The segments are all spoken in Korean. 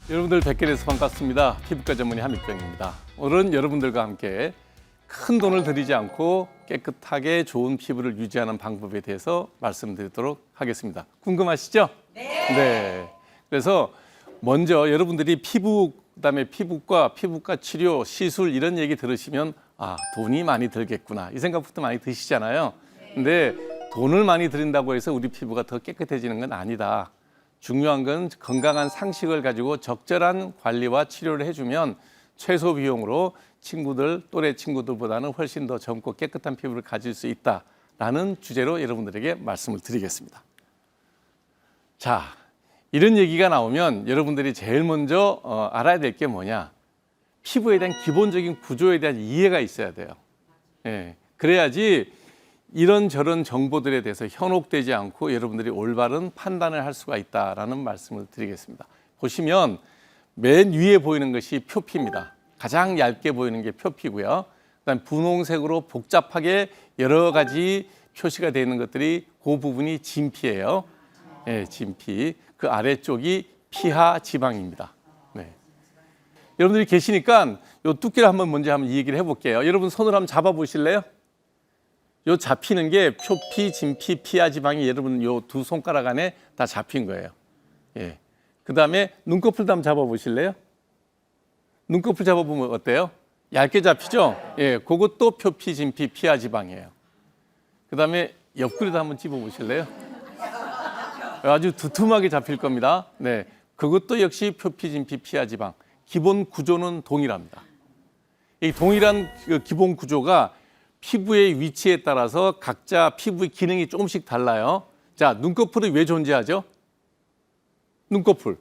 여러분들 뵙게 돼서 반갑습니다. 피부과 전문의 한익병입니다. 오늘은 여러분들과 함께 큰 돈을 들이지 않고 깨끗하게 좋은 피부를 유지하는 방법에 대해서 말씀드리도록 하겠습니다. 궁금하시죠? 네. 그래서 먼저 여러분들이 피부, 그다음에 피부과 치료, 시술 이런 얘기 들으시면 돈이 많이 들겠구나 이 생각부터 많이 드시잖아요. 근데 돈을 많이 들인다고 해서 우리 피부가 더 깨끗해지는 건 아니다. 중요한 건 건강한 상식을 가지고 적절한 관리와 치료를 해주면 최소 비용으로 또래 친구들보다는 훨씬 더 젊고 깨끗한 피부를 가질 수 있다라는 주제로 여러분들에게 말씀을 드리겠습니다. 자, 이런 얘기가 나오면 여러분들이 제일 먼저 알아야 될 게 뭐냐? 피부에 대한 기본적인 구조에 대한 이해가 있어야 돼요. 그래야지 이런저런 정보들에 대해서 현혹되지 않고 여러분들이 올바른 판단을 할 수가 있다라는 말씀을 드리겠습니다. 보시면 맨 위에 보이는 것이 표피입니다. 가장 얇게 보이는 게 표피고요. 그다음 분홍색으로 복잡하게 여러 가지 표시가 되어 있는 것들이 그 부분이 진피예요. 진피. 그 아래쪽이 피하 지방입니다. 여러분들이 계시니까 이 두께를 먼저 한번 이 얘기를 해볼게요. 여러분 손을 한번 잡아보실래요? 요 잡히는 게 표피, 진피, 피하 지방이 여러분 요 두 손가락 안에 다 잡힌 거예요. 그다음에 눈꺼풀도 한번 잡아보실래요? 눈꺼풀 잡아보면 어때요? 얇게 잡히죠? 그것도 표피, 진피, 피하 지방이에요. 그다음에 옆구리도 한번 찝어보실래요? 아주 두툼하게 잡힐 겁니다. 그것도 역시 표피, 진피, 피하 지방. 기본 구조는 동일합니다. 이 동일한 그 기본 구조가 피부의 위치에 따라서 각자 피부의 기능이 조금씩 달라요. 자, 눈꺼풀이 왜 존재하죠? 눈꺼풀.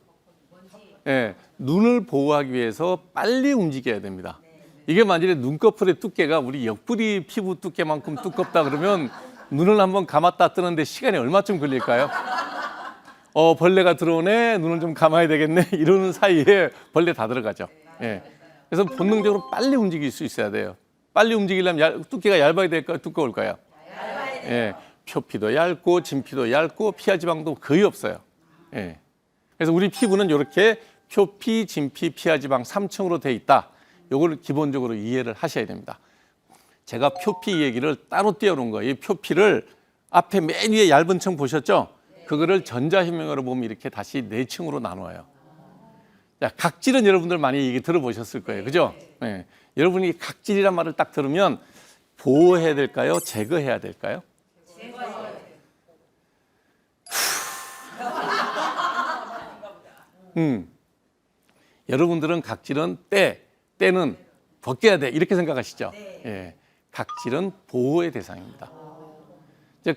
눈을 보호하기 위해서 빨리 움직여야 됩니다. 이게 만약에 눈꺼풀의 두께가 우리 옆구리 피부 두께만큼 두껍다 그러면 눈을 한번 감았다 뜨는데 시간이 얼마쯤 걸릴까요? 벌레가 들어오네, 눈을 좀 감아야 되겠네 이러는 사이에 벌레 다 들어가죠. 그래서 본능적으로 빨리 움직일 수 있어야 돼요. 빨리 움직이려면 두께가 얇아야 될까요? 두꺼울까요? 표피도 얇고 진피도 얇고 피하 지방도 거의 없어요. 그래서 우리 피부는 이렇게 표피, 진피, 피하 지방 3층으로 돼 있다. 이걸 기본적으로 이해를 하셔야 됩니다. 제가 표피 얘기를 따로 띄워놓은 거예요. 이 표피를 앞에 맨 위에 얇은 층 보셨죠? 그거를 전자현명으로 보면 이렇게 다시 4층으로 나눠요. 자, 각질은 여러분들 많이 얘기 들어보셨을 거예요. 그죠? 여러분이 각질이란 말을 딱 들으면 보호해야 될까요? 제거해야 될까요? 제거해야 돼요. 여러분들은 각질은 때는 벗겨야 돼 이렇게 생각하시죠? 각질은 보호의 대상입니다.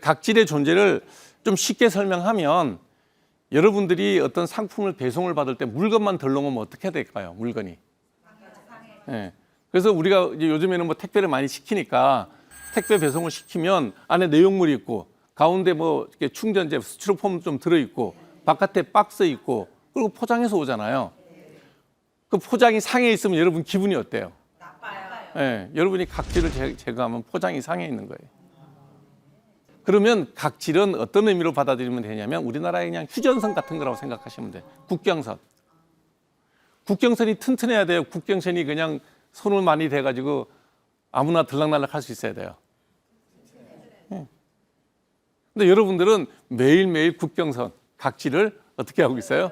각질의 존재를 좀 쉽게 설명하면 여러분들이 어떤 상품을 배송을 받을 때 물건만 덜 넣으면 어떻게 해야 될까요? 물건이. 그래서 우리가 이제 요즘에는 택배를 많이 시키니까 택배 배송을 시키면 안에 내용물이 있고 가운데 이렇게 충전재, 스티로폼 좀 들어있고 바깥에 박스 있고 그리고 포장해서 오잖아요. 그 포장이 상해 있으면 여러분 기분이 어때요? 나빠요. 여러분이 각질을 제거하면 포장이 상해 있는 거예요. 그러면 각질은 어떤 의미로 받아들이면 되냐면 우리나라의 그냥 휴전선 같은 거라고 생각하시면 돼요. 국경선. 국경선이 튼튼해야 돼요. 국경선이 그냥 손을 많이 대가지고 아무나 들락날락 할 수 있어야 돼요. 근데 여러분들은 매일매일 국경선, 각질을 어떻게 하고 있어요?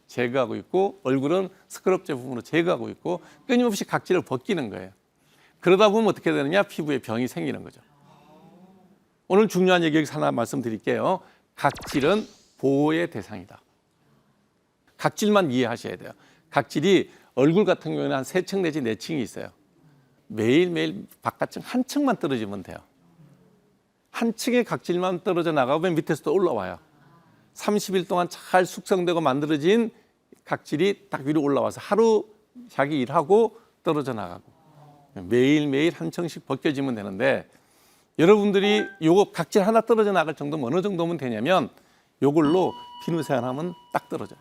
제거하고 있고 얼굴은 스크럽 제품으로 제거하고 있고 끊임없이 각질을 벗기는 거예요. 그러다 보면 어떻게 되느냐? 피부에 병이 생기는 거죠. 오늘 중요한 얘기 하나 말씀드릴게요. 각질은 보호의 대상이다. 각질만 이해하셔야 돼요. 각질이 얼굴 같은 경우에는 한 3층 내지 4층이 있어요. 매일매일 바깥층 한 층만 떨어지면 돼요. 한 층의 각질만 떨어져 나가고 맨 밑에서 또 올라와요. 30일 동안 잘 숙성되고 만들어진 각질이 딱 위로 올라와서 하루 자기 일하고 떨어져 나가고 매일매일 한 층씩 벗겨지면 되는데 여러분들이 요거 각질 하나 떨어져 나갈 정도면 어느 정도면 되냐면 요걸로 비누 세안하면 딱 떨어져요.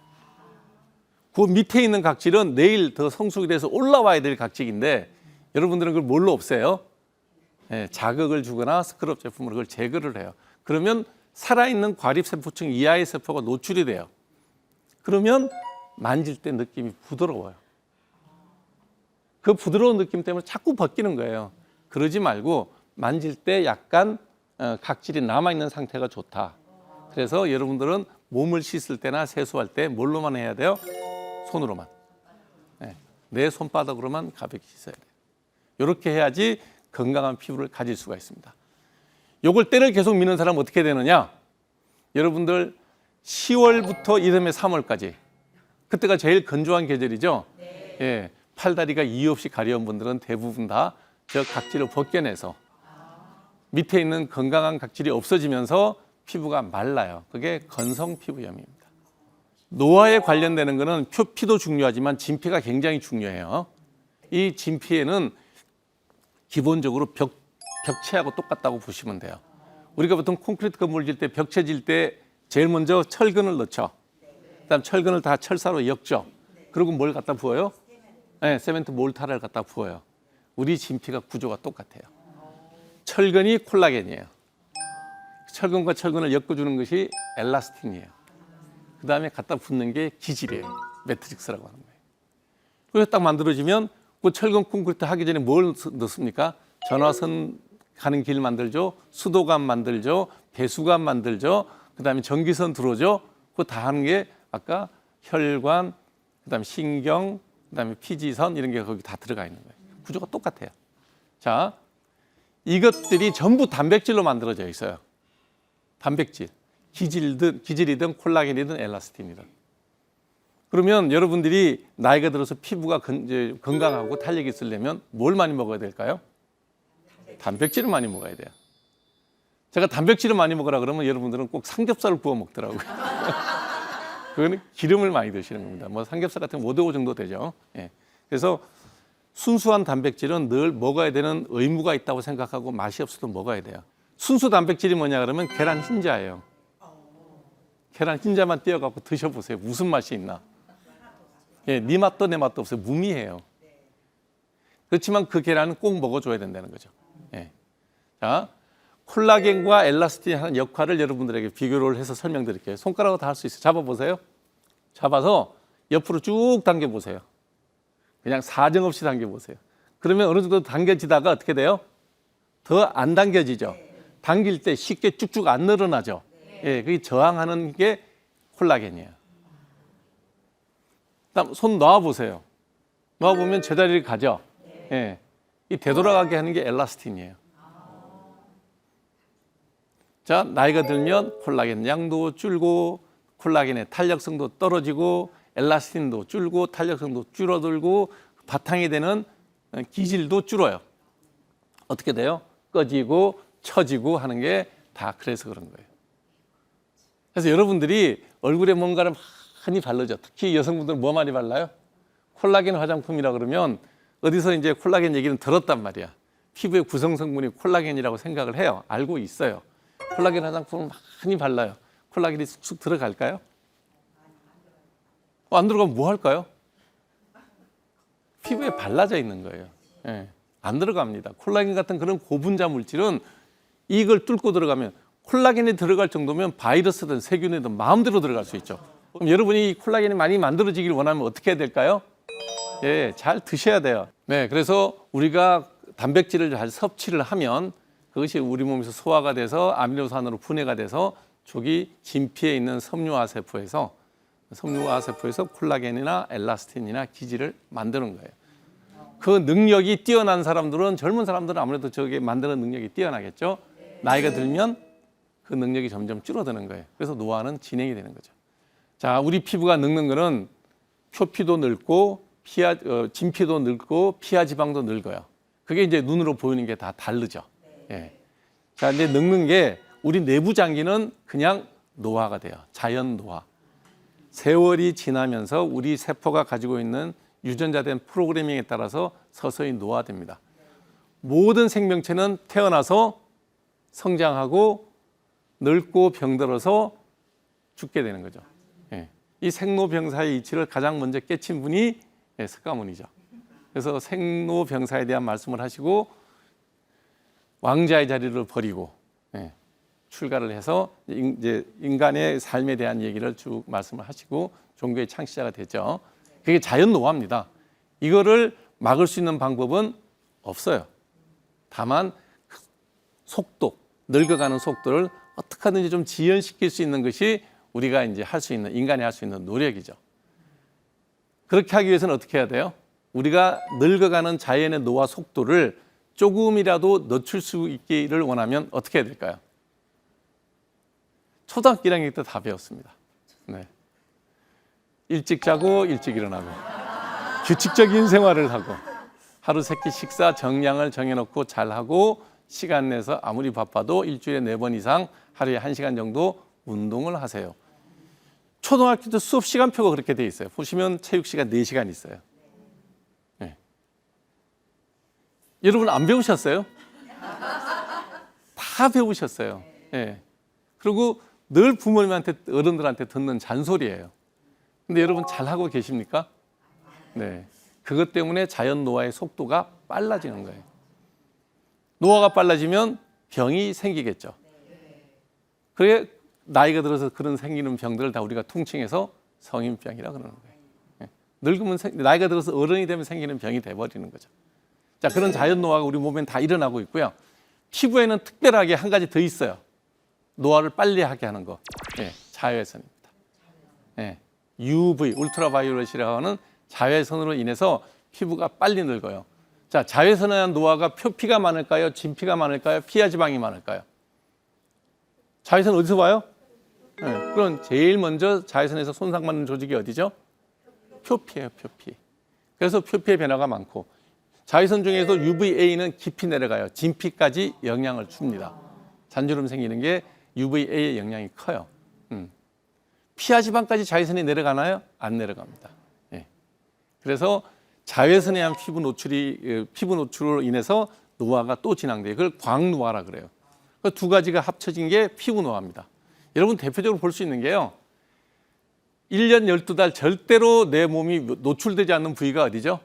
그 밑에 있는 각질은 내일 더 성숙이 돼서 올라와야 될 각질인데 여러분들은 그걸 뭘로 없애요? 자극을 주거나 스크럽 제품으로 그걸 제거를 해요. 그러면 살아있는 과립세포층 이하의 세포가 노출이 돼요. 그러면 만질 때 느낌이 부드러워요. 그 부드러운 느낌 때문에 자꾸 벗기는 거예요. 그러지 말고 만질 때 약간 각질이 남아있는 상태가 좋다. 그래서 여러분들은 몸을 씻을 때나 세수할 때 뭘로만 해야 돼요? 손으로만. 네. 내 손바닥으로만 가볍게 씻어야 돼요. 이렇게 해야지 건강한 피부를 가질 수가 있습니다. 요걸 때를 계속 미는 사람은 어떻게 되느냐? 여러분들 10월부터 이듬해 3월까지 그때가 제일 건조한 계절이죠. 예, 팔다리가 이유 없이 가려운 분들은 대부분 다 저 각질을 벗겨내서 밑에 있는 건강한 각질이 없어지면서 피부가 말라요. 그게 건성 피부염입니다. 노화에 관련되는 거는 표피도 중요하지만 진피가 굉장히 중요해요. 이 진피에는 기본적으로 벽체하고 똑같다고 보시면 돼요. 우리가 보통 콘크리트 건물 질 때 벽체 질 때 제일 먼저 철근을 넣죠. 그다음 철근을 다 철사로 엮죠. 그리고 뭘 갖다 부어요? 네, 세멘트 몰타를 갖다 부어요. 우리 진피가 구조가 똑같아요. 철근이 콜라겐이에요. 철근과 철근을 엮어주는 것이 엘라스틴이에요. 그 다음에 갖다 붙는 게 기질이에요. 매트릭스라고 하는 거예요. 그래서 딱 만들어지면 그 철근 콘크리트 하기 전에 뭘 넣습니까? 전화선 가는 길 만들죠. 수도관 만들죠. 배수관 만들죠. 그 다음에 전기선 들어오죠. 그거 다 하는 게 아까 혈관, 그 다음에 신경, 그 다음에 피지선 이런 게 거기 다 들어가 있는 거예요. 구조가 똑같아요. 자, 이것들이 전부 단백질로 만들어져 있어요. 단백질. 기질이든 콜라겐이든 엘라스틴이든. 그러면 여러분들이 나이가 들어서 피부가 건강하고 탄력이 있으려면 뭘 많이 먹어야 될까요? 단백질을 많이 먹어야 돼요. 제가 단백질을 많이 먹으라 그러면 여러분들은 꼭 삼겹살을 구워 먹더라고요. 그거는 기름을 많이 드시는 겁니다. 뭐 삼겹살 같은 5대5 정도 되죠. 예. 그래서 순수한 단백질은 늘 먹어야 되는 의무가 있다고 생각하고 맛이 없어도 먹어야 돼요. 순수 단백질이 뭐냐 그러면 계란 흰자예요. 계란 흰자만 띄어갖고 드셔보세요. 무슨 맛이 있나. 예, 네 맛도 내 맛도 없어요. 무미해요. 그렇지만 그 계란은 꼭 먹어줘야 된다는 거죠. 예. 자, 콜라겐과 엘라스틴이 하는 역할을 여러분들에게 비교를 해서 설명드릴게요. 손가락으로 다 할 수 있어요. 잡아보세요. 잡아서 옆으로 쭉 당겨보세요. 그냥 사정없이 당겨보세요. 그러면 어느 정도 당겨지다가 어떻게 돼요? 더 안 당겨지죠. 당길 때 쉽게 쭉쭉 안 늘어나죠. 예, 그게 저항하는 게 콜라겐이에요. 그다음 손 놔보세요. 놔보면 제자리를 가죠. 예, 이 되돌아가게 하는 게 엘라스틴이에요. 자, 나이가 들면 콜라겐 양도 줄고 콜라겐의 탄력성도 떨어지고 엘라스틴도 줄고 탄력성도 줄어들고 바탕이 되는 기질도 줄어요. 어떻게 돼요? 꺼지고 처지고 하는 게 다 그래서 그런 거예요. 그래서 여러분들이 얼굴에 뭔가를 많이 바르죠. 특히 여성분들은 뭐 많이 발라요? 콜라겐 화장품이라 그러면 어디서 이제 콜라겐 얘기는 들었단 말이야. 피부의 구성 성분이 콜라겐이라고 생각을 해요. 알고 있어요. 콜라겐 화장품을 많이 발라요. 콜라겐이 쑥쑥 들어갈까요? 안 들어가면 뭐 할까요? 피부에 발라져 있는 거예요. 예, 안 들어갑니다. 콜라겐 같은 그런 고분자 물질은 이걸 뚫고 들어가면 콜라겐이 들어갈 정도면 바이러스든 세균이든 마음대로 들어갈 수 있죠. 그럼 여러분이 콜라겐이 많이 만들어지길 원하면 어떻게 해야 될까요? 예, 잘 드셔야 돼요. 네, 그래서 우리가 단백질을 잘 섭취를 하면 그것이 우리 몸에서 소화가 돼서 아미노산으로 분해가 돼서 저기 진피에 있는 섬유화 세포에서 콜라겐이나 엘라스틴이나 기질을 만드는 거예요. 그 능력이 뛰어난 사람들은 젊은 사람들은 아무래도 저게 만드는 능력이 뛰어나겠죠. 나이가 들면 그 능력이 점점 줄어드는 거예요. 그래서 노화는 진행이 되는 거죠. 자, 우리 피부가 늙는 거는 표피도 늙고 진피도 늙고 피하 지방도 늙어요. 그게 이제 눈으로 보이는 게 다 다르죠. 예. 자, 이제 늙는 게 우리 내부 장기는 그냥 노화가 돼요. 자연 노화. 세월이 지나면서 우리 세포가 가지고 있는 유전자된 프로그래밍에 따라서 서서히 노화됩니다. 모든 생명체는 태어나서 성장하고 늙고 병들어서 죽게 되는 거죠. 예. 이 생로병사의 이치를 가장 먼저 깨친 분이 석가모니죠. 그래서 생로병사에 대한 말씀을 하시고 왕자의 자리를 버리고 출가를 해서 이제 인간의 삶에 대한 얘기를 쭉 말씀을 하시고 종교의 창시자가 되죠. 그게 자연 노화입니다. 이거를 막을 수 있는 방법은 없어요. 다만 속도, 늙어가는 속도를 어떻게 하든지 좀 지연시킬 수 있는 것이 우리가 이제 할 수 있는, 인간이 할 수 있는 노력이죠. 그렇게 하기 위해서는 어떻게 해야 돼요? 우리가 늙어가는 자연의 노화 속도를 조금이라도 늦출 수 있기를 원하면 어떻게 해야 될까요? 초등학교 1학년 때 다 배웠습니다. 네. 일찍 자고 일찍 일어나고 규칙적인 생활을 하고 하루 3끼 식사 정량을 정해놓고 잘하고 시간 내서 아무리 바빠도 일주일에 4번 이상 하루에 1시간 정도 운동을 하세요. 초등학교 때 수업 시간표가 그렇게 돼 있어요. 보시면 체육 시간 4시간 있어요. 네. 여러분 안 배우셨어요? 다 배우셨어요. 네. 그리고 늘 부모님한테 어른들한테 듣는 잔소리예요. 근데 여러분 잘하고 계십니까? 네. 그것 때문에 자연 노화의 속도가 빨라지는 거예요. 노화가 빨라지면 병이 생기겠죠. 그래 나이가 들어서 그런 생기는 병들을 다 우리가 통칭해서 성인병이라고 그러는 거예요. 네. 늙으면 나이가 들어서 어른이 되면 생기는 병이 돼버리는 거죠. 자, 그런 자연 노화가 우리 몸엔 다 일어나고 있고요. 피부에는 특별하게 한 가지 더 있어요. 노화를 빨리 하게 하는 거. 네, 자외선입니다. 네, UV, 울트라바이올렛이라고 하는 자외선으로 인해서 피부가 빨리 늙어요. 자, 자외선에 의한 노화가 표피가 많을까요? 진피가 많을까요? 피하 지방이 많을까요? 자외선 어디서 와요? 네, 그럼 제일 먼저 자외선에서 손상받는 조직이 어디죠? 표피예요, 표피. 그래서 표피의 변화가 많고 자외선 중에서 UVA는 깊이 내려가요. 진피까지 영향을 줍니다. 잔주름 생기는 게 UVA의 영향이 커요. 피하 지방까지 자외선이 내려가나요? 안 내려갑니다. 네. 그래서 자외선에 의한 피부 노출로 인해서 노화가 또 진행돼요. 그걸 광노화라 그래요. 그 두 가지가 합쳐진 게 피부 노화입니다. 여러분 대표적으로 볼 수 있는 게요. 1년 12달 절대로 내 몸이 노출되지 않는 부위가 어디죠?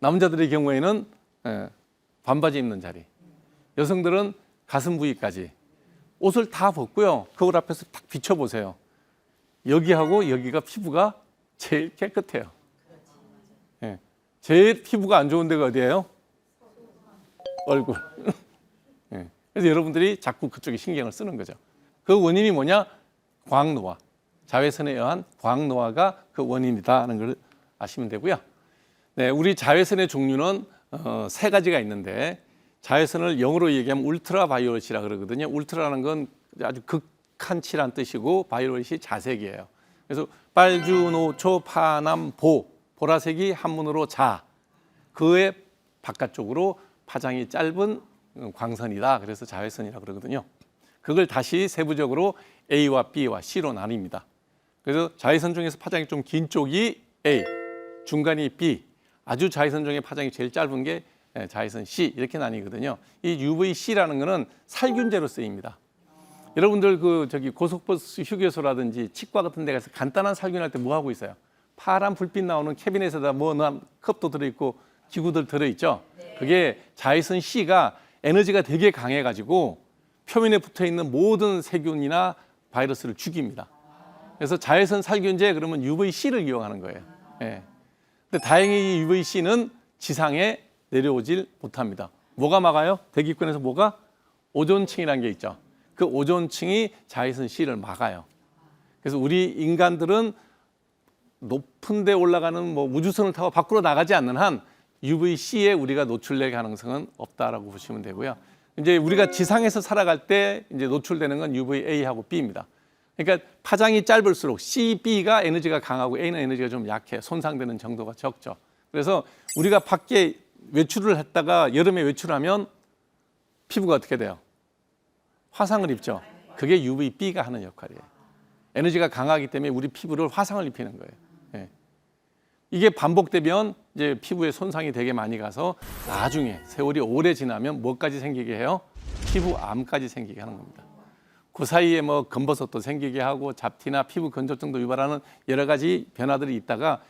남자들의 경우에는 반바지 입는 자리. 여성들은 가슴 부위까지. 옷을 다 벗고요. 거울 앞에서 딱 비춰보세요. 여기하고 여기가 피부가 제일 깨끗해요. 네. 제일 피부가 안 좋은 데가 어디예요? 얼굴. 네. 그래서 여러분들이 자꾸 그쪽에 신경을 쓰는 거죠. 그 원인이 뭐냐? 광노화. 자외선에 의한 광노화가 그 원인이다 하는 걸 아시면 되고요. 네, 우리 자외선의 종류는 3가지가 있는데 자외선을 영어로 얘기하면 울트라바이올렛이라 그러거든요. 울트라라는 건 아주 극한치란 뜻이고 바이올렛이 자색이에요. 그래서 빨주, 노초, 파남, 보, 보라색이 한문으로 자, 그의 바깥쪽으로 파장이 짧은 광선이다. 그래서 자외선이라 그러거든요. 그걸 다시 세부적으로 A와 B와 C로 나뉩니다. 그래서 자외선 중에서 파장이 좀 긴 쪽이 A, 중간이 B, 아주 자외선 중에 파장이 제일 짧은 게 자외선 C 이렇게 나뉘거든요. 이 UVC라는 거는 살균제로 쓰입니다. 여러분들 고속버스 휴게소라든지 치과 같은 데 가서 간단한 살균할 때 뭐 하고 있어요? 파란 불빛 나오는 캐비넷에다 컵도 들어있고 기구들 들어있죠. 그게 자외선 C가 에너지가 되게 강해가지고 표면에 붙어있는 모든 세균이나 바이러스를 죽입니다. 그래서 자외선 살균제 그러면 UVC를 이용하는 거예요. 예. 근데 다행히 이 UVC는 지상에 내려오질 못합니다. 뭐가 막아요? 대기권에서 뭐가? 오존층이라는 게 있죠. 그 오존층이 자외선 C를 막아요. 그래서 우리 인간들은 높은 데 올라가는 우주선을 타고 밖으로 나가지 않는 한 UVC에 우리가 노출될 가능성은 없다라고 보시면 되고요. 이제 우리가 지상에서 살아갈 때 이제 노출되는 건 UVA하고 B입니다. 그러니까 파장이 짧을수록 C, B가 에너지가 강하고 A는 에너지가 좀 약해 손상되는 정도가 적죠. 그래서 우리가 밖에 외출을 했다가 여름에 외출하면 피부가 어떻게 돼요? 화상을 입죠. 그게 UVB가 하는 역할이에요. 에너지가 강하기 때문에 우리 피부를 화상을 입히는 거예요. 예. 이게 반복되면 이제 피부에 손상이 되게 많이 가서 나중에 세월이 오래 지나면 뭐까지 생기게 해요? 피부암까지 생기게 하는 겁니다. 그 사이에 검버섯도 생기게 하고 잡티나 피부 건조증도 유발하는 여러 가지 변화들이 있다가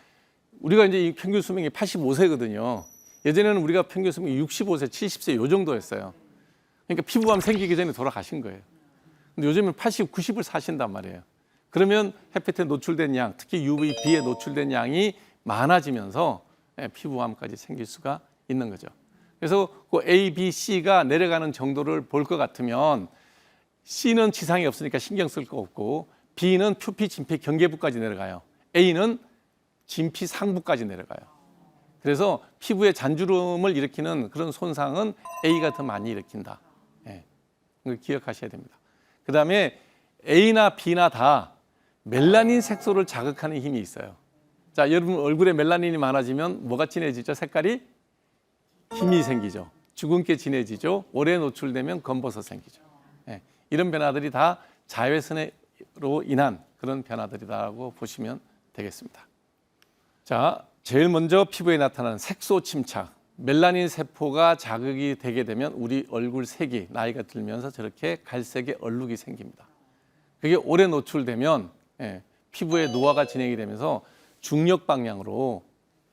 우리가 이제 평균 수명이 85세거든요. 예전에는 우리가 평균 수명이 65세, 70세 요 정도였어요. 그러니까 피부암 생기기 전에 돌아가신 거예요. 근데 요즘은 80, 90을 사신단 말이에요. 그러면 햇볕에 노출된 양, 특히 UVB에 노출된 양이 많아지면서 피부암까지 생길 수가 있는 거죠. 그래서 그 A, B, C가 내려가는 정도를 볼 것 같으면 C는 지상이 없으니까 신경 쓸 거 없고 B는 표피, 진피, 경계부까지 내려가요. A는 진피 상부까지 내려가요. 그래서 피부에 잔주름을 일으키는 그런 손상은 A가 더 많이 일으킨다. 이걸 기억하셔야 됩니다. 그 다음에 A나 B나 다 멜라닌 색소를 자극하는 힘이 있어요. 자, 여러분 얼굴에 멜라닌이 많아지면 뭐가 진해지죠? 색깔이 힘이 생기죠. 주근깨 진해지죠. 오래 노출되면 검버섯 생기죠. 이런 변화들이 다 자외선으로 인한 그런 변화들이라고 보시면 되겠습니다. 자, 제일 먼저 피부에 나타나는 색소 침착. 멜라닌 세포가 자극이 되게 되면 우리 얼굴 색이 나이가 들면서 저렇게 갈색의 얼룩이 생깁니다. 그게 오래 노출되면 피부에 노화가 진행이 되면서 중력 방향으로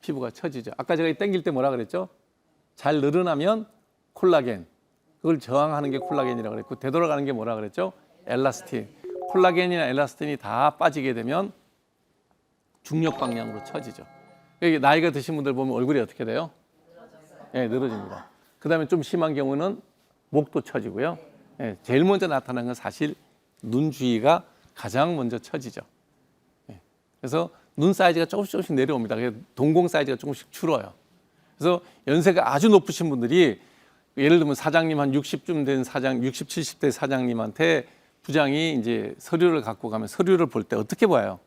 피부가 처지죠. 아까 제가 당길 때 뭐라 그랬죠? 잘 늘어나면 콜라겐, 그걸 저항하는 게 콜라겐이라고 그랬고 되돌아가는 게 뭐라 그랬죠? 엘라스틴. 콜라겐이나 엘라스틴이 다 빠지게 되면 중력 방향으로 처지죠. 나이가 드신 분들 보면 얼굴이 어떻게 돼요? 늘어집니다. 그 다음에 좀 심한 경우는 목도 처지고요. 제일 먼저 나타나는 건 사실 눈 주위가 가장 먼저 처지죠. 그래서 눈 사이즈가 조금씩 내려옵니다. 그래서 동공 사이즈가 조금씩 줄어요. 그래서 연세가 아주 높으신 분들이 예를 들면 사장님 한 60쯤 된 사장, 60, 70대 사장님한테 부장이 이제 서류를 갖고 가면 서류를 볼 때 어떻게 봐요?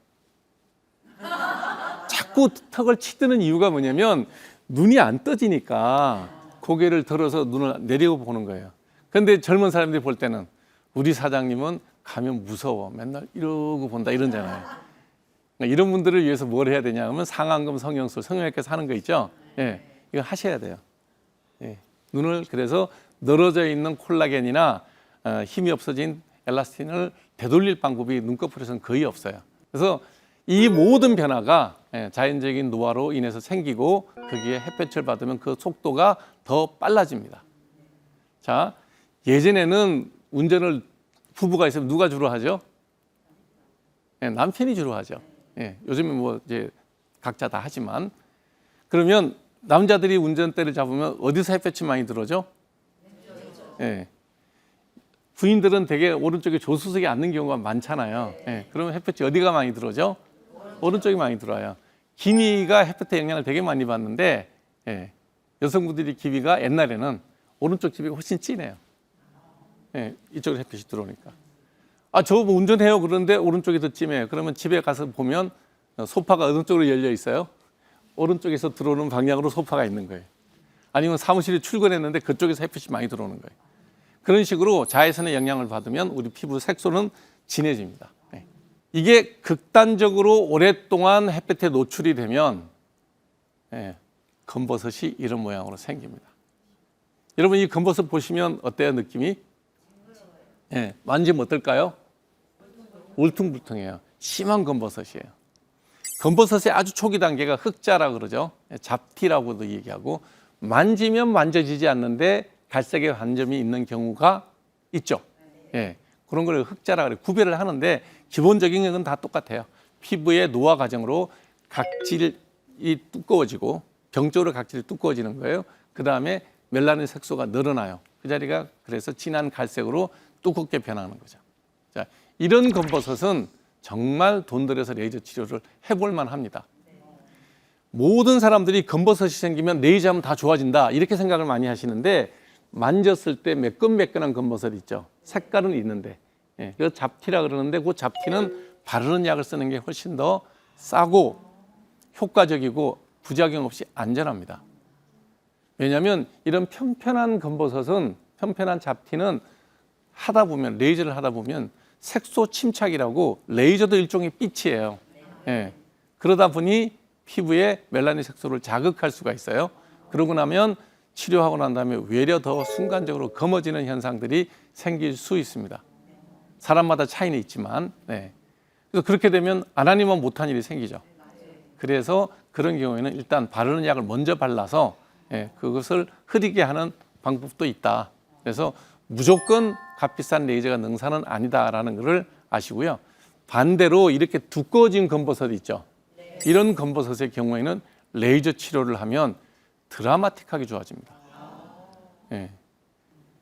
자꾸 턱을 치드는 이유가 뭐냐면 눈이 안 떠지니까 고개를 들어서 눈을 내려보는 거예요. 그런데 젊은 사람들이 볼 때는 우리 사장님은 가면 무서워. 맨날 이러고 본다 이러잖아요. 그러니까 이런 분들을 위해서 뭘 해야 되냐 하면 상안검, 성형술, 성형외과에서 하는 거 있죠. 이거 하셔야 돼요. 눈을 그래서 늘어져 있는 콜라겐이나 힘이 없어진 엘라스틴을 되돌릴 방법이 눈꺼풀에서는 거의 없어요. 그래서 이 모든 변화가 자연적인 노화로 인해서 생기고 거기에 햇볕을 받으면 그 속도가 더 빨라집니다. 자, 예전에는 운전을 부부가 있으면 누가 주로 하죠? 남편이 주로 하죠. 요즘은 뭐 이제 각자 다 하지만 그러면 남자들이 운전대를 잡으면 어디서 햇볕이 많이 들어오죠? 부인들은 되게 오른쪽에 조수석에 앉는 경우가 많잖아요. 그러면 햇볕이 어디가 많이 들어오죠? 오른쪽이 많이 들어와요. 기미가 햇볕의 영향을 되게 많이 받는데 여성분들이 기미가 옛날에는 오른쪽 기미가 훨씬 진해요. 이쪽으로 햇빛이 들어오니까. 저 운전해요. 그런데 오른쪽이 더 찜해요. 그러면 집에 가서 보면 소파가 어느 쪽으로 열려 있어요? 오른쪽에서 들어오는 방향으로 소파가 있는 거예요. 아니면 사무실에 출근했는데 그쪽에서 햇빛이 많이 들어오는 거예요. 그런 식으로 자외선의 영향을 받으면 우리 피부 색소는 진해집니다. 이게 극단적으로 오랫동안 햇볕에 노출이 되면 검버섯이 이런 모양으로 생깁니다. 여러분 이 검버섯 보시면 어때요, 느낌이? 만지면 어떨까요? 울퉁불퉁해요. 심한 검버섯이에요. 검버섯의 아주 초기 단계가 흑자라 그러죠. 잡티라고도 얘기하고 만지면 만져지지 않는데 갈색의 반점이 있는 경우가 있죠. 그런 걸 흑자라 그래요. 구별을 하는데 기본적인 건 다 똑같아요. 피부의 노화 과정으로 각질이 두꺼워지고 병적으로 각질이 두꺼워지는 거예요. 그 다음에 멜라닌 색소가 늘어나요. 그 자리가 그래서 진한 갈색으로 두껍게 변하는 거죠. 자, 이런 검버섯은 정말 돈 들여서 레이저 치료를 해볼 만합니다. 모든 사람들이 검버섯이 생기면 레이저하면 다 좋아진다 이렇게 생각을 많이 하시는데 만졌을 때 매끈매끈한 검버섯 있죠. 색깔은 있는데 그 잡티라 그러는데 그 잡티는 바르는 약을 쓰는 게 훨씬 더 싸고 효과적이고 부작용 없이 안전합니다. 왜냐하면 이런 편편한 검버섯은 편편한 잡티는 하다 보면 레이저를 하다 보면 색소 침착이라고 레이저도 일종의 빛이에요. 그러다 보니 피부에 멜라닌 색소를 자극할 수가 있어요. 그러고 나면 치료하고 난 다음에 외려 더 순간적으로 검어지는 현상들이 생길 수 있습니다. 사람마다 차이는 있지만 그래서 그렇게 되면 안 하니만 못한 일이 생기죠. 그래서 그런 경우에는 일단 바르는 약을 먼저 발라서 그것을 흐리게 하는 방법도 있다. 그래서 무조건 값비싼 레이저가 능사는 아니다라는 것을 아시고요. 반대로 이렇게 두꺼워진 검버섯 있죠. 이런 검버섯의 경우에는 레이저 치료를 하면 드라마틱하게 좋아집니다. 예.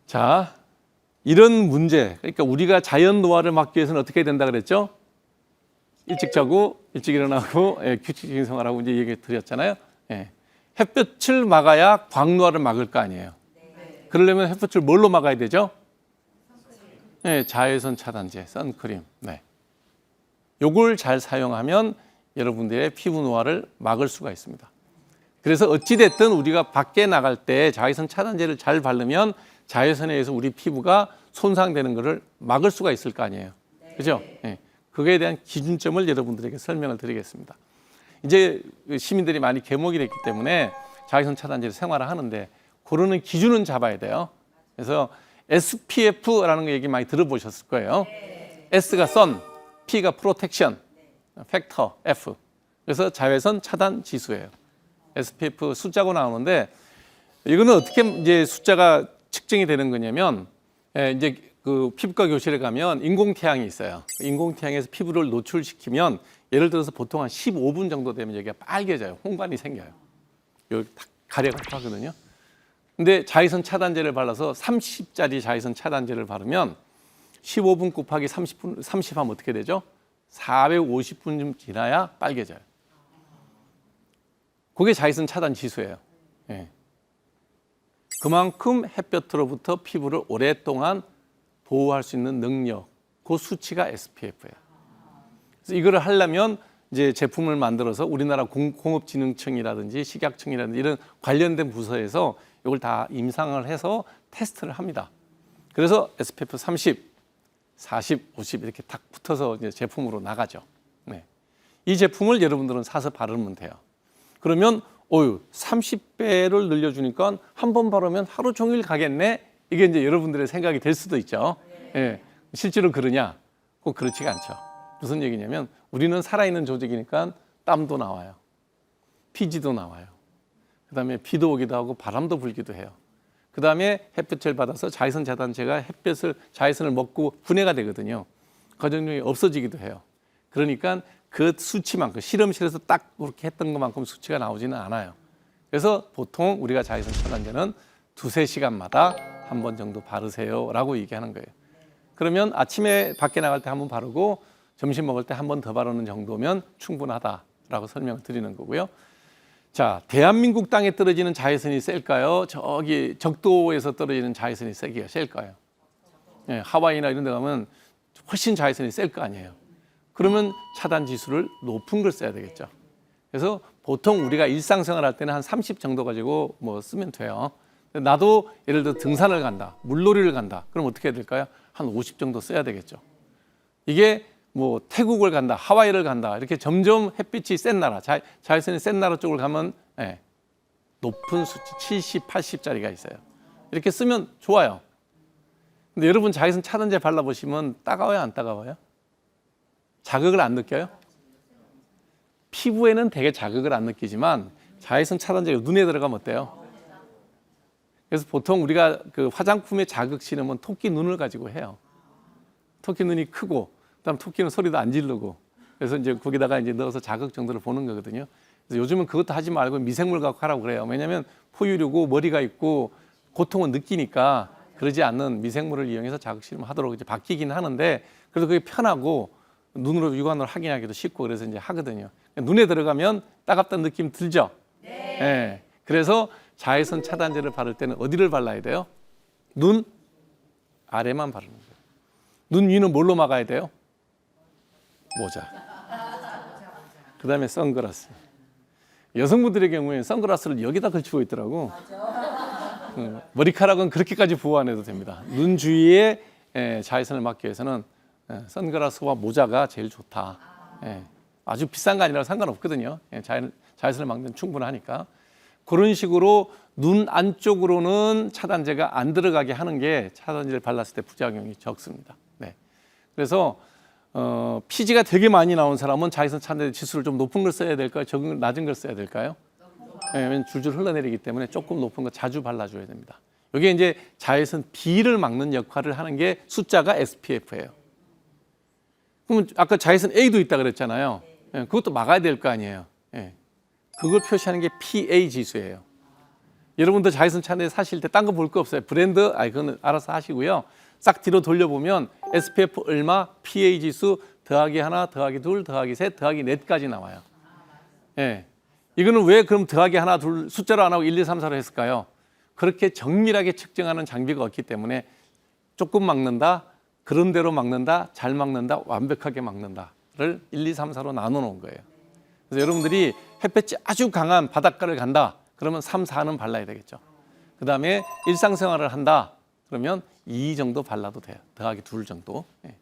자, 이런 문제, 그러니까 우리가 자연 노화를 막기 위해서는 어떻게 된다 그랬죠? 일찍 자고 일찍 일어나고 규칙적인 생활하고 이제 얘기 드렸잖아요. 햇볕을 막아야 광노화를 막을 거 아니에요. 그러려면 햇볕을 뭘로 막아야 되죠? 자외선 차단제, 선크림. 요걸 잘 사용하면 여러분들의 피부 노화를 막을 수가 있습니다. 그래서 어찌됐든 우리가 밖에 나갈 때 자외선 차단제를 잘 바르면 자외선에 의해서 우리 피부가 손상되는 것을 막을 수가 있을 거 아니에요. 그죠? 그거에 대한 기준점을 여러분들에게 설명을 드리겠습니다. 이제 시민들이 많이 개목이 됐기 때문에 자외선 차단제를 생활하는데 고르는 기준은 잡아야 돼요. 그래서 SPF라는 거 얘기 많이 들어보셨을 거예요. S가 sun, P가 protection, 팩터 F. 그래서 자외선 차단 지수예요. SPF 숫자고 나오는데 이거는 어떻게 이제 숫자가 측정이 되는 거냐면 이제 그 피부과 교실에 가면 인공태양이 있어요. 인공태양에서 피부를 노출시키면 예를 들어서 보통 한 15분 정도 되면 여기가 빨개져요. 홍반이 생겨요. 여기 딱 가려갖고 하거든요. 근데 자외선 차단제를 발라서 30짜리 자외선 차단제를 바르면 15분 곱하기 30 하면 어떻게 되죠? 450분 좀 지나야 빨개져요. 그게 자외선 차단 지수예요. 그만큼 햇볕으로부터 피부를 오랫동안 보호할 수 있는 능력, 그 수치가 SPF예요. 그래서 이거를 하려면 이제 제품을 만들어서 우리나라 공업진흥청이라든지 식약청이라든지 이런 관련된 부서에서 이걸 다 임상을 해서 테스트를 합니다. 그래서 SPF 30, 40, 50 이렇게 딱 붙어서 이제 제품으로 나가죠. 이 제품을 여러분들은 사서 바르면 돼요. 그러면 30배를 늘려주니까 한 번 바르면 하루 종일 가겠네. 이게 이제 여러분들의 생각이 될 수도 있죠. 실제로 그러냐? 꼭 그렇지가 않죠. 무슨 얘기냐면 우리는 살아있는 조직이니까 땀도 나와요. 피지도 나와요. 그다음에 비도 오기도 하고 바람도 불기도 해요. 그다음에 햇볕을 받아서 자외선 차단제가 자외선을 먹고 분해가 되거든요. 과정중에 없어지기도 해요. 그러니까 그 수치만큼 실험실에서 딱 그렇게 했던 것만큼 수치가 나오지는 않아요. 그래서 보통 우리가 자외선 차단제는 2~3시간마다 한 번 정도 바르세요라고 얘기하는 거예요. 그러면 아침에 밖에 나갈 때 한 번 바르고 점심 먹을 때 한 번 더 바르는 정도면 충분하다라고 설명을 드리는 거고요. 자, 대한민국 땅에 떨어지는 자외선이 셀까요? 저기 적도에서 떨어지는 자외선이 셀까요? 하와이나 이런 데 가면 훨씬 자외선이 셀 거 아니에요. 그러면 차단 지수를 높은 걸 써야 되겠죠. 그래서 보통 우리가 일상생활 할 때는 한 30 정도 가지고 쓰면 돼요. 나도 예를 들어 등산을 간다, 물놀이를 간다. 그럼 어떻게 해야 될까요? 한 50 정도 써야 되겠죠. 이게 태국을 간다, 하와이를 간다. 이렇게 점점 햇빛이 센 나라, 자외선이 센 나라 쪽을 가면 높은 수치 70, 80짜리가 있어요. 이렇게 쓰면 좋아요. 근데 여러분 자외선 차단제 발라보시면 따가워요, 안 따가워요? 자극을 안 느껴요? 피부에는 되게 자극을 안 느끼지만 자외선 차단제가 눈에 들어가면 어때요? 그래서 보통 우리가 그 화장품에 자극 실으면 토끼 눈을 가지고 해요. 토끼 눈이 크고, 그다음 토끼는 소리도 안 지르고, 그래서 이제 거기다가 이제 넣어서 자극 정도를 보는 거거든요. 그래서 요즘은 그것도 하지 말고 미생물 갖고 하라고 그래요. 왜냐하면 포유류고 머리가 있고 고통은 느끼니까 그러지 않는 미생물을 이용해서 자극 실험을 하도록 이제 바뀌긴 하는데, 그래도 그게 편하고 눈으로 육안으로 확인하기도 쉽고 그래서 이제 하거든요. 눈에 들어가면 따갑다는 느낌 들죠? 네. 그래서 자외선 차단제를 바를 때는 어디를 발라야 돼요? 눈 아래만 바르는 거예요. 눈 위는 뭘로 막아야 돼요? 모자. 그다음에 선글라스. 여성분들의 경우에 선글라스를 여기다 걸치고 있더라고. 머리카락은 그렇게까지 보호 안 해도 됩니다. 눈 주위에 자외선을 막기 위해서는 선글라스와 모자가 제일 좋다. 아주 비싼 거 아니라 상관없거든요. 자외선을 막는 데는 충분하니까. 그런 식으로 눈 안쪽으로는 차단제가 안 들어가게 하는 게 차단제를 발랐을 때 부작용이 적습니다. 그래서 피지가 되게 많이 나온 사람은 자외선 차단제 지수를 좀 높은 걸 써야 될까요? 낮은 걸 써야 될까요? 왜냐하면 줄줄 흘러내리기 때문에 조금 높은 거 자주 발라줘야 됩니다. 이게 이제 자외선 B를 막는 역할을 하는 게 숫자가 SPF예요. 그러면 아까 자외선 A도 있다 그랬잖아요. 예, 그것도 막아야 될 거 아니에요. 예. 그걸 표시하는 게 PA 지수예요. 여러분들 자외선 차단제 사실 때 딴 거 볼 거 없어요. 브랜드, 그거는 알아서 하시고요. 싹 뒤로 돌려보면 SPF 얼마, PA 지수 더하기 하나, 더하기 둘, 더하기 셋, 더하기 넷까지 나와요. 예. 이거는 왜 그럼 더하기 하나, 둘 숫자로 안 하고 1, 2, 3, 4로 했을까요? 그렇게 정밀하게 측정하는 장비가 없기 때문에 조금 막는다, 그런 대로 막는다, 잘 막는다, 완벽하게 막는다를 1, 2, 3, 4로 나눠 놓은 거예요. 그래서 여러분들이 햇볕이 아주 강한 바닷가를 간다, 그러면 3, 4는 발라야 되겠죠. 그 다음에 일상생활을 한다, 그러면 2 정도 발라도 돼요. 더하기 2 정도. 예.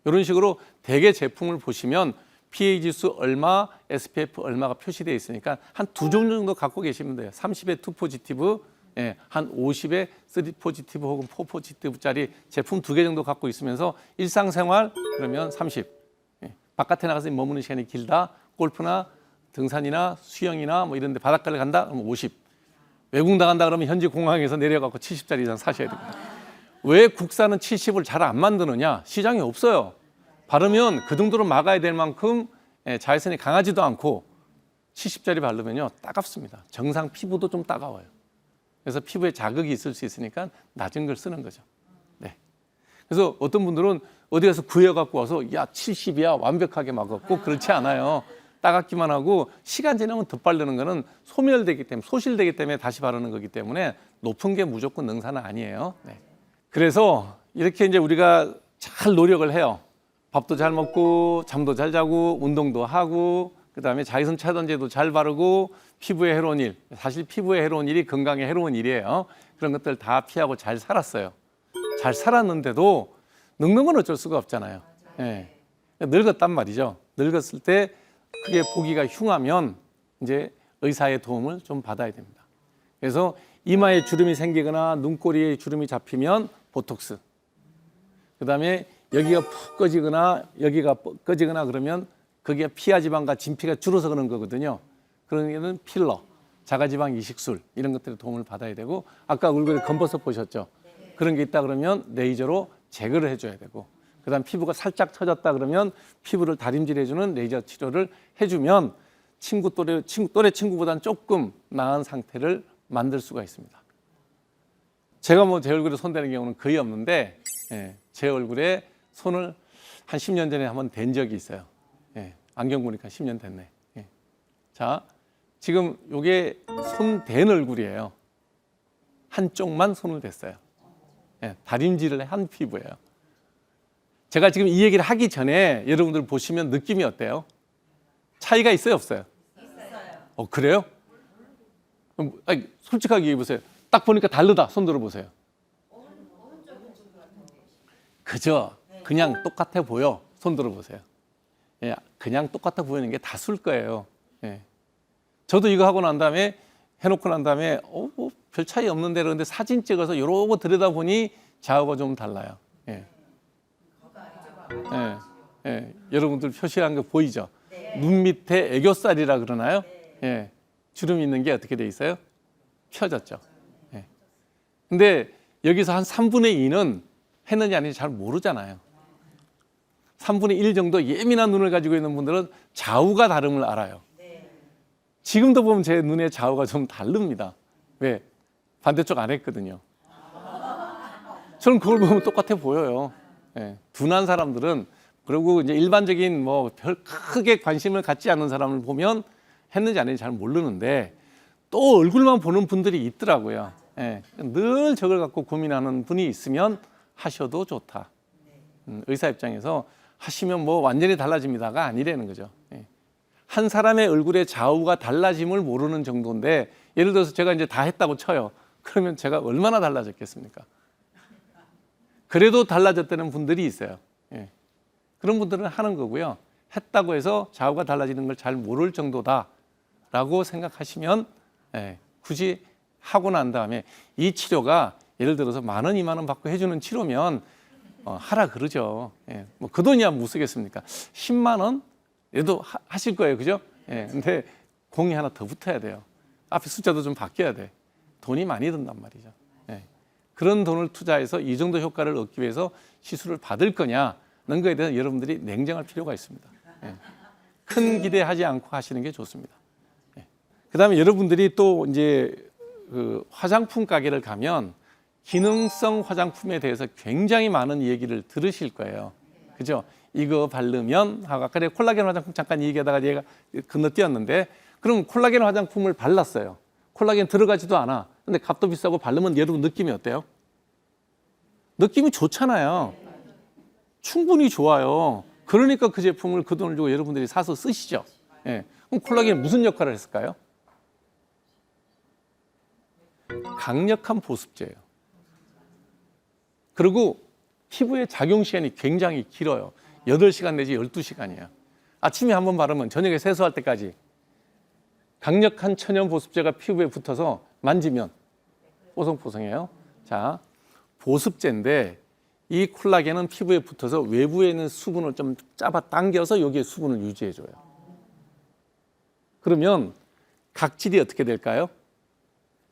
이런 식으로 대개 제품을 보시면 PA 지수 얼마, SPF 얼마가 표시되어 있으니까 한 2종 정도 갖고 계시면 돼요. 30에 2 포지티브, 한 50에 3 포지티브 혹은 4 포지티브짜리 제품 2개 정도 갖고 있으면서 일상생활 그러면 30. 바깥에 나가서 머무는 시간이 길다. 골프나 등산이나 수영이나 뭐 이런 데 바닷가를 간다. 그러면 50. 외국 나간다 그러면 현지 공항에서 내려가고 70짜리 이상 사셔야 됩니다. 왜 국산은 70을 잘 안 만드느냐? 시장이 없어요. 바르면 그 정도로 막아야 될 만큼 자외선이 강하지도 않고 70짜리 바르면요 따갑습니다. 정상 피부도 좀 따가워요. 그래서 피부에 자극이 있을 수 있으니까 낮은 걸 쓰는 거죠. 네. 그래서 어떤 분들은 어디 가서 구해갖고 와서 야 70이야 완벽하게 막았고 그렇지 않아요. 따갑기만 하고 시간 지나면 덧바르는 거는 소멸되기 때문에 소실되기 때문에 다시 바르는 거기 때문에 높은 게 무조건 능사는 아니에요. 네. 그래서 이렇게 이제 우리가 잘 노력을 해요. 밥도 잘 먹고 잠도 잘 자고 운동도 하고 그다음에 자외선 차단제도 잘 바르고 피부에 해로운 일, 사실 피부에 해로운 일이 건강에 해로운 일이에요. 그런 것들 다 피하고 잘 살았어요. 잘 살았는데도 늙는 건 어쩔 수가 없잖아요. 예. 늙었단 말이죠. 늙었을 때 그게 보기가 흉하면 이제 의사의 도움을 좀 받아야 됩니다. 그래서 이마에 주름이 생기거나 눈꼬리에 주름이 잡히면 보톡스. 그다음에 여기가 푹 꺼지거나 여기가 꺼지거나 그러면 그게 피하지방과 진피가 줄어서 그런 거거든요. 그런 게는 필러, 자가지방 이식술 이런 것들의 도움을 받아야 되고 아까 얼굴에 검버섯 보셨죠? 그런 게 있다 그러면 레이저로 제거를 해줘야 되고 그다음 피부가 살짝 처졌다 그러면 피부를 다림질해주는 레이저 치료를 해주면 또래 친구보다는 조금 나은 상태를 만들 수가 있습니다. 제가 뭐 제 얼굴에 손대는 경우는 거의 없는데 제 얼굴에 손을 한 10년 전에 한번 댄 적이 있어요. 안경 보니까 10년 됐네. 자, 지금 이게 손 댄 얼굴이에요. 한쪽만 손을 댔어요. 다림질을 한 피부예요. 제가 지금 이 얘기를 하기 전에 여러분들 보시면 느낌이 어때요? 차이가 있어요, 없어요? 있어요. 그래요? 아니, 솔직하게 얘기해 보세요. 딱 보니까 다르다. 손 들어보세요. 그죠? 그냥 똑같아 보여. 손 들어보세요. 그냥 똑같아 보이는 게 다수일 거예요. 저도 이거 하고 난 다음에 해놓고 난 다음에 뭐 별 차이 없는데 그런데 사진 찍어서 요러고 들여다보니 좌우가 좀 달라요. 여러분들 표시한 거 보이죠? 눈 밑에 애교살이라 그러나요? 주름 있는 게 어떻게 돼 있어요? 펴졌죠. 근데 여기서 한 3분의 2는 했는지 아닌지 잘 모르잖아요. 3분의 1 정도 예민한 눈을 가지고 있는 분들은 좌우가 다름을 알아요. 지금도 보면 제 눈의 좌우가 좀 다릅니다. 왜? 반대쪽 안 했거든요. 저는 그걸 보면 똑같아 보여요. 둔한 사람들은 그리고 이제 일반적인 뭐 별 크게 관심을 갖지 않는 사람을 보면 했는지 안 했는지 잘 모르는데 또 얼굴만 보는 분들이 있더라고요. 늘 저걸 갖고 고민하는 분이 있으면 하셔도 좋다. 의사 입장에서 하시면 뭐 완전히 달라집니다가 아니라는 거죠. 한 사람의 얼굴의 좌우가 달라짐을 모르는 정도인데 예를 들어서 제가 이제 다 했다고 쳐요. 그러면 제가 얼마나 달라졌겠습니까? 그래도 달라졌다는 분들이 있어요. 그런 분들은 하는 거고요. 했다고 해서 좌우가 달라지는 걸 잘 모를 정도다라고 생각하시면 굳이 하고 난 다음에 이 치료가 예를 들어서 10,000원, 20,000원 받고 해주는 치료면 하라 그러죠. 뭐 그 돈이야 못 쓰겠습니까? 10만 원? 얘도 하실 거예요. 그죠? 근데 공이 하나 더 붙어야 돼요. 앞에 숫자도 좀 바뀌어야 돼. 돈이 많이 든단 말이죠. 그런 돈을 투자해서 이 정도 효과를 얻기 위해서 시술을 받을 거냐 거에 대해서 여러분들이 냉정할 필요가 있습니다. 예. 큰 기대하지 않고 하시는 게 좋습니다. 예. 그다음에 여러분들이 또 이제 그 화장품 가게를 가면 기능성 화장품에 대해서 굉장히 많은 얘기를 들으실 거예요. 그죠? 이거 바르면 하고 아까 내가 콜라겐 화장품 잠깐 얘기하다가 얘가 건너뛰었는데 그럼 콜라겐 화장품을 발랐어요. 콜라겐 들어가지도 않아. 근데 값도 비싸고 바르면 여러분 느낌이 어때요? 느낌이 좋잖아요. 충분히 좋아요. 그러니까 그 제품을 그 돈을 주고 여러분들이 사서 쓰시죠. 예. 그럼 콜라겐이 무슨 역할을 했을까요? 강력한 보습제예요. 그리고 피부의 작용 시간이 굉장히 길어요. 8시간 내지 12시간이에요. 아침에 한번 바르면 저녁에 세수할 때까지 강력한 천연 보습제가 피부에 붙어서 만지면 뽀송뽀송해요. 자, 보습제인데 이 콜라겐은 피부에 붙어서 외부에 있는 수분을 좀 잡아 당겨서 여기에 수분을 유지해줘요. 그러면 각질이 어떻게 될까요?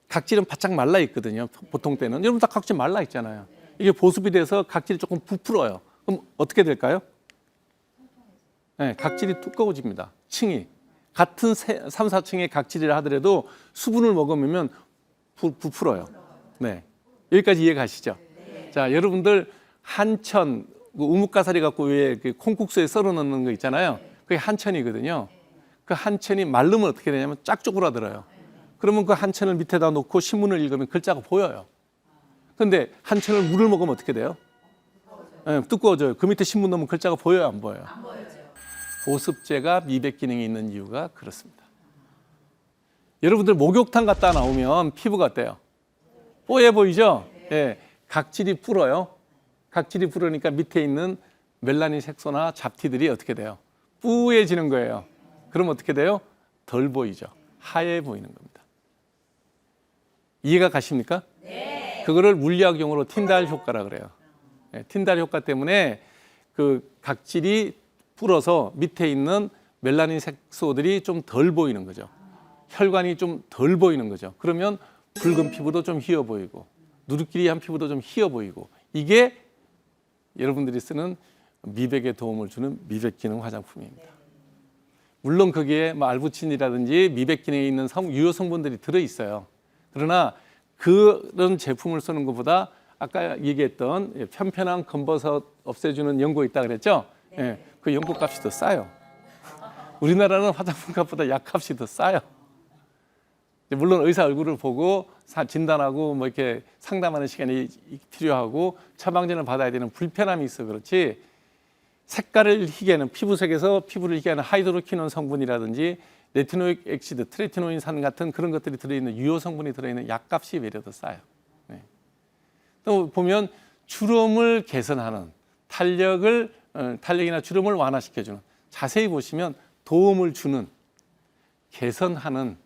각질은 바짝 말라 있거든요. 보통 때는. 여러분 다 각질 말라 있잖아요. 이게 보습이 돼서 각질이 조금 부풀어요. 그럼 어떻게 될까요? 네, 각질이 두꺼워집니다. 층이. 같은 3, 4층의 각질이라 하더라도 수분을 먹으면 부풀어요. 네. 여기까지 이해가시죠? 자, 여러분들 한천, 우뭇가사리 갖고 위에 콩국수에 썰어 넣는 거 있잖아요. 그게 한천이거든요. 그 한천이 마르면 어떻게 되냐면 쫙 쪼그라들어요. 그러면 그 한천을 밑에다 놓고 신문을 읽으면 글자가 보여요. 근데 한천을 물을 먹으면 어떻게 돼요? 네, 두꺼워져요. 그 밑에 신문 넣으면 글자가 보여요, 안 보여요? 안 보여요. 보습제가 미백 기능이 있는 이유가 그렇습니다. 여러분들 목욕탕 갔다 나오면 피부가 어때요? 뽀얘 보이죠? 예, 각질이 불어요. 각질이 불으니까 밑에 있는 멜라닌 색소나 잡티들이 어떻게 돼요? 뿌얘지는 거예요. 그럼 어떻게 돼요? 덜 보이죠. 하얘 보이는 겁니다. 이해가 가십니까? 네. 그거를 물리학 용어로 틴달 효과라 그래요. 예, 틴달 효과 때문에 그 각질이 불어서 밑에 있는 멜라닌 색소들이 좀 덜 보이는 거죠. 혈관이 좀 덜 보이는 거죠. 그러면 붉은 피부도 좀 희어 보이고 누르끼리한 피부도 좀 희어 보이고 이게 여러분들이 쓰는 미백에 도움을 주는 미백 기능 화장품입니다. 물론 거기에 뭐 알부친이라든지 미백 기능에 있는 유효 성분들이 들어 있어요. 그러나 그런 제품을 쓰는 것보다 아까 얘기했던 편편한 검버섯 없애주는 연고 있다 그랬죠? 예, 그 연고 값이 더 싸요. 우리나라는 화장품 값보다 약값이 더 싸요. 물론 의사 얼굴을 보고 진단하고 뭐 이렇게 상담하는 시간이 필요하고 처방전을 받아야 되는 불편함이 있어 그렇지 색깔을 희게하는 피부색에서 피부를 희게하는 하이드로퀴논 성분이라든지 레티노익 액시드, 트레티노인산 같은 그런 것들이 들어있는 유효 성분이 들어있는 약값이 외려 더 싸요. 네. 또 보면 주름을 개선하는 탄력이나 주름을 완화시켜주는 자세히 보시면 도움을 주는 개선하는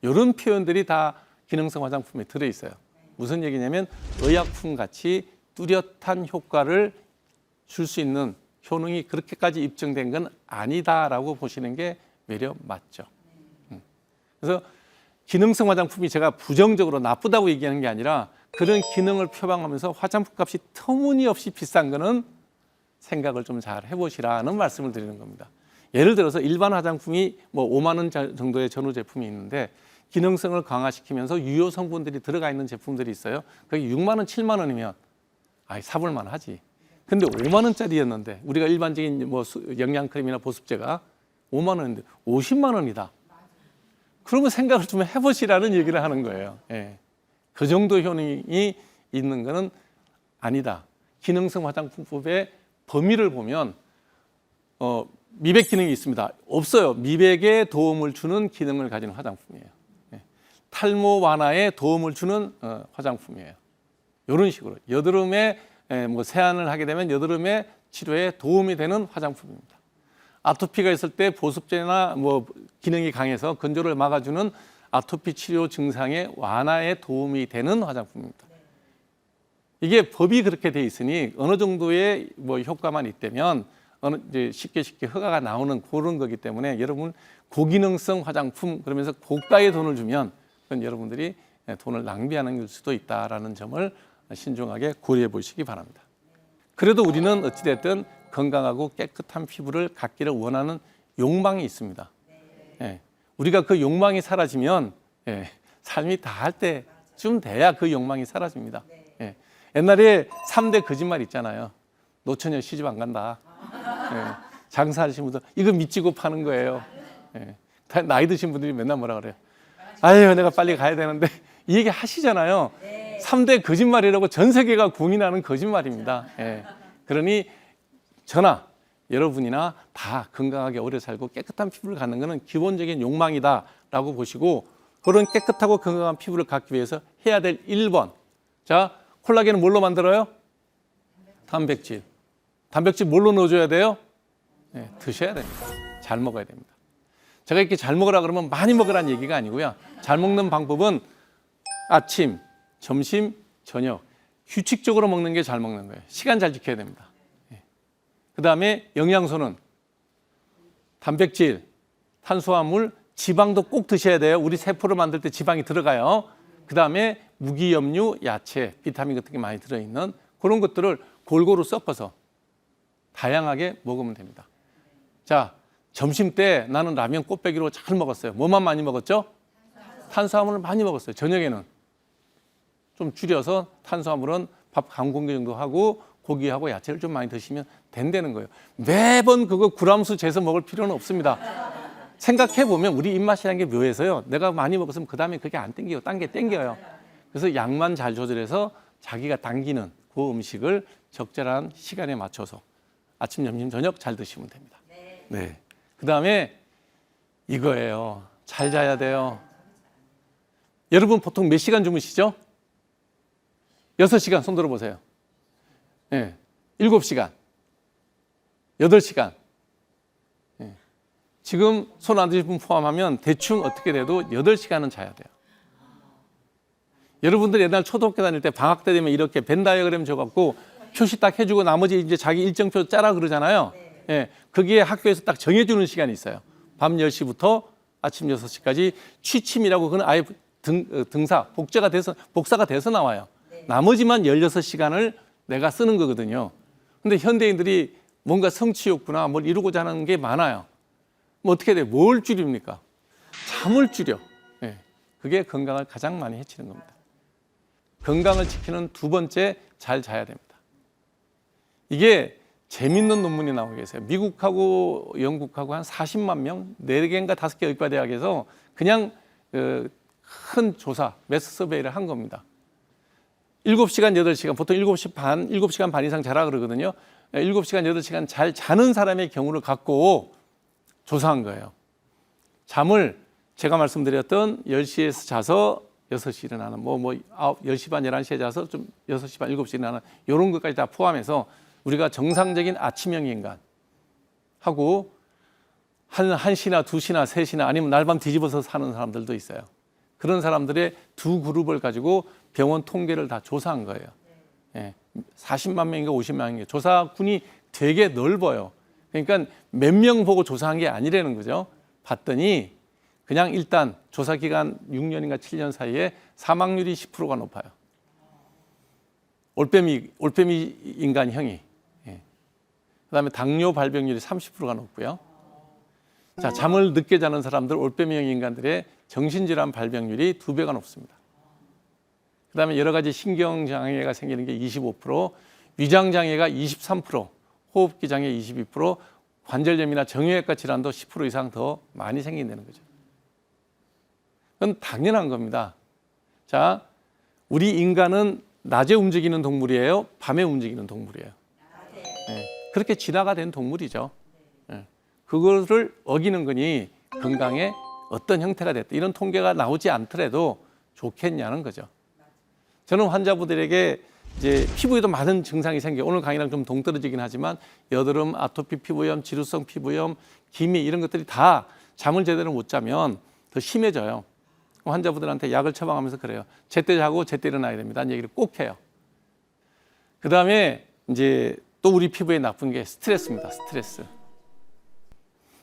이런 표현들이 다 기능성 화장품에 들어있어요. 무슨 얘기냐면 의약품 같이 뚜렷한 효과를 줄 수 있는 효능이 그렇게까지 입증된 건 아니다라고 보시는 게 외려 맞죠. 그래서 기능성 화장품이 제가 부정적으로 나쁘다고 얘기하는 게 아니라 그런 기능을 표방하면서 화장품 값이 터무니없이 비싼 거는 생각을 좀 잘 해보시라는 말씀을 드리는 겁니다. 예를 들어서 일반 화장품이 뭐 5만 원 정도의 전후 제품이 있는데 기능성을 강화시키면서 유효 성분들이 들어가 있는 제품들이 있어요. 그게 6만 원, 7만 원이면 사볼만 하지. 근데 5만 원짜리였는데 우리가 일반적인 뭐 영양크림이나 보습제가 5만 원인데 50만 원이다. 그러면 생각을 좀 해보시라는 얘기를 하는 거예요. 예. 그 정도 효능이 있는 거는 아니다. 기능성 화장품법의 범위를 보면 미백 기능이 있습니다. 없어요. 미백에 도움을 주는 기능을 가진 화장품이에요. 예. 탈모 완화에 도움을 주는 화장품이에요. 이런 식으로 여드름에 뭐 세안을 하게 되면 여드름의 치료에 도움이 되는 화장품입니다. 아토피가 있을 때 보습제나 뭐 기능이 강해서 건조를 막아주는 아토피 치료 증상의 완화에 도움이 되는 화장품입니다. 이게 법이 그렇게 돼 있으니 어느 정도의 뭐 효과만 있다면 이제 쉽게 허가가 나오는 그런 거기 때문에 여러분 고기능성 화장품 그러면서 고가의 돈을 주면 그건 여러분들이 돈을 낭비하는 수도 있다라는 점을 신중하게 고려해 보시기 바랍니다. 그래도 우리는 어찌됐든 건강하고 깨끗한 피부를 갖기를 원하는 욕망이 있습니다. 예. 우리가 그 욕망이 사라지면 예. 삶이 다 할 때쯤 돼야 그 욕망이 사라집니다. 예. 옛날에 3대 거짓말 있잖아요. 노처녀 시집 안 간다. 예. 장사하시는 분들 이거 미치고 파는 거예요. 예. 나이 드신 분들이 맨날 뭐라 그래요. 아유 내가 빨리 가야 되는데 이 얘기 하시잖아요. 3대 거짓말이라고 전 세계가 공인하는 거짓말입니다. 예. 그러니 저나 여러분이나 다 건강하게 오래 살고 깨끗한 피부를 갖는 것은 기본적인 욕망이다라고 보시고 그런 깨끗하고 건강한 피부를 갖기 위해서 해야 될 1번. 자, 콜라겐은 뭘로 만들어요? 단백질. 단백질 뭘로 넣어줘야 돼요? 네, 드셔야 됩니다. 잘 먹어야 됩니다. 제가 이렇게 잘 먹으라 그러면 많이 먹으라는 얘기가 아니고요. 잘 먹는 방법은 아침, 점심, 저녁 규칙적으로 먹는 게 잘 먹는 거예요. 시간 잘 지켜야 됩니다. 그다음에 영양소는 단백질, 탄수화물, 지방도 꼭 드셔야 돼요. 우리 세포를 만들 때 지방이 들어가요. 그다음에 무기염류, 야채, 비타민 같은 게 많이 들어있는 그런 것들을 골고루 섞어서 다양하게 먹으면 됩니다. 자, 점심 때 나는 라면 꽃배기로 잘 먹었어요. 뭐만 많이 먹었죠? 탄수화물을 많이 먹었어요. 저녁에는 좀 줄여서 탄수화물은 밥 한 공기 정도 하고 고기하고 야채를 좀 많이 드시면 된다는 거예요. 매번 그거 구람수 재서 먹을 필요는 없습니다. 생각해 보면 우리 입맛이라는 게 묘해서요. 내가 많이 먹었으면 그 다음에 그게 안 땡기고 딴 게 땡겨요. 그래서 양만 잘 조절해서 자기가 당기는 그 음식을 적절한 시간에 맞춰서 아침, 점심, 저녁 잘 드시면 됩니다. 네. 그 다음에 이거예요. 잘 자야 돼요. 여러분 보통 몇 시간 주무시죠? 6시간 손 들어보세요. 네. 7시간, 8시간. 네. 지금 손 안 드신 분 포함하면 대충 어떻게 돼도 8시간은 자야 돼요. 여러분들 옛날 초등학교 다닐 때 방학 때 되면 이렇게 벤 다이어그램 줘갖고 표시 딱 해주고 나머지 이제 자기 일정표 짜라 그러잖아요. 예, 거기에 학교에서 딱 정해주는 시간이 있어요. 밤 10시부터 아침 6시까지 취침이라고 그건 아예 등사, 복사가 돼서 나와요. 나머지만 16시간을 내가 쓰는 거거든요. 근데 현대인들이 뭔가 성취욕구나 뭘 이루고자 하는 게 많아요. 뭐 어떻게 돼? 뭘 줄입니까? 잠을 줄여. 예, 그게 건강을 가장 많이 해치는 겁니다. 건강을 지키는 두 번째, 잘 자야 됩니다. 이게 재밌는 논문이 나오고 계세요. 미국하고 영국하고 한 40만 명, 4개인가 5개 의과대학에서 그냥 큰 조사, 매스 서베이를 한 겁니다. 7시간, 8시간, 보통 7시간 반 이상 자라 그러거든요. 7시간, 8시간 잘 자는 사람의 경우를 갖고 조사한 거예요. 잠을 제가 말씀드렸던 10시에서 자서 6시 일어나는, 10시 반, 11시에 자서 좀 6시 반, 7시 일어나는 이런 것까지 다 포함해서 우리가 정상적인 아침형 인간하고 한 1시나 2시나 3시나 아니면 날밤 뒤집어서 사는 사람들도 있어요. 그런 사람들의 두 그룹을 가지고 병원 통계를 다 조사한 거예요. 예, 40만 명인가 50만 명인가 조사군이 되게 넓어요. 그러니까 몇 명 보고 조사한 게 아니라는 거죠. 봤더니 그냥 일단 조사 기간 6년인가 7년 사이에 사망률이 10%가 높아요. 올빼미 인간형이. 예. 그다음에 당뇨 발병률이 30%가 높고요. 자, 잠을 늦게 자는 사람들 올빼미형 인간들의 정신질환 발병률이 2배가 높습니다. 그다음에 여러 가지 신경장애가 생기는 게 25%, 위장장애가 23%, 호흡기 장애 22%, 관절염이나 정형외과 질환도 10% 이상 더 많이 생긴다는 거죠. 그건 당연한 겁니다. 자, 우리 인간은 낮에 움직이는 동물이에요? 밤에 움직이는 동물이에요? 네, 그렇게 진화가 된 동물이죠. 네, 그것을 어기는 거니 건강에 어떤 형태가 됐다. 이런 통계가 나오지 않더라도 좋겠냐는 거죠. 저는 환자분들에게 이제 피부에도 많은 증상이 생겨요. 오늘 강의랑 좀 동떨어지긴 하지만 여드름, 아토피 피부염, 지루성 피부염, 기미 이런 것들이 다 잠을 제대로 못 자면 더 심해져요. 환자분들한테 약을 처방하면서 그래요. 제때 자고 제때 일어나야 됩니다. 이 얘기를 꼭 해요. 그 다음에 이제 또 우리 피부에 나쁜 게 스트레스입니다. 스트레스.